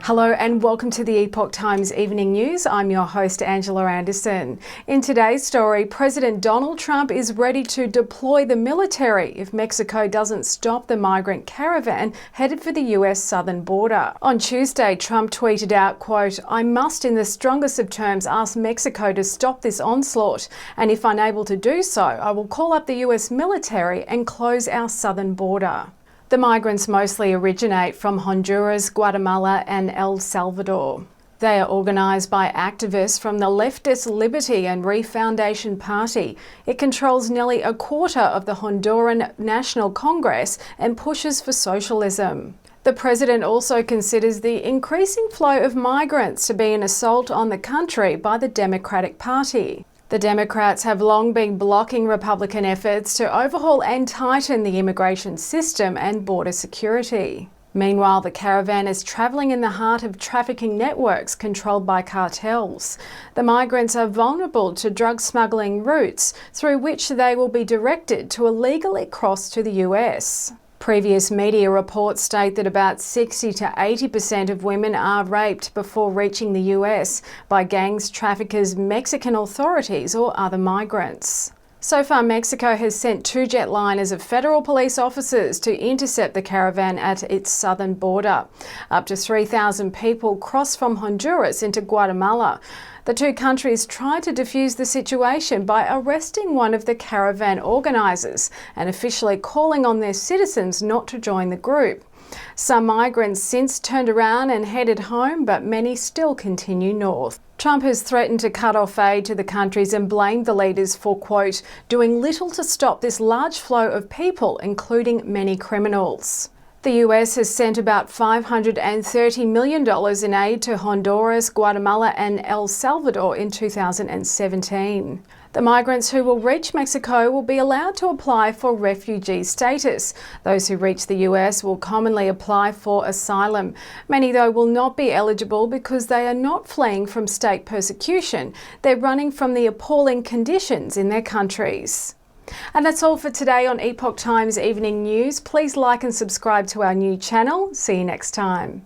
Hello and welcome to the Epoch Times Evening News. I'm your host, Angela Anderson. In today's story, President Donald Trump is ready to deploy the military if Mexico doesn't stop the migrant caravan headed for the US southern border. On Tuesday, Trump tweeted out, quote, "I must in the strongest of terms ask Mexico to stop this onslaught, and if unable to do so, I will call up the US military and close our southern border." The migrants mostly originate from Honduras, Guatemala and El Salvador. They are organised by activists from the leftist Liberty and Refoundation Party. It controls nearly a quarter of the Honduran National Congress and pushes for socialism. The president also considers the increasing flow of migrants to be an assault on the country by the Democratic Party. The Democrats have long been blocking Republican efforts to overhaul and tighten the immigration system and border security. Meanwhile, the caravan is travelling in the heart of trafficking networks controlled by cartels. The migrants are vulnerable to drug smuggling routes through which they will be directed to illegally cross to the US. Previous media reports state that about 60 to 80% of women are raped before reaching the US by gangs, traffickers, Mexican authorities or other migrants. So far, Mexico has sent 2 jetliners of federal police officers to intercept the caravan at its southern border. Up to 3,000 people cross from Honduras into Guatemala. The 2 countries tried to defuse the situation by arresting one of the caravan organisers and officially calling on their citizens not to join the group. Some migrants since turned around and headed home, but many still continue north. Trump has threatened to cut off aid to the countries and blamed the leaders for, quote, "doing little to stop this large flow of people, including many criminals." The US has sent about $530 million in aid to Honduras, Guatemala and El Salvador in 2017. The migrants who will reach Mexico will be allowed to apply for refugee status. Those who reach the US will commonly apply for asylum. Many, though, will not be eligible because they are not fleeing from state persecution. They're running from the appalling conditions in their countries. And that's all for today on Epoch Times Evening News. Please like and subscribe to our new channel. See you next time.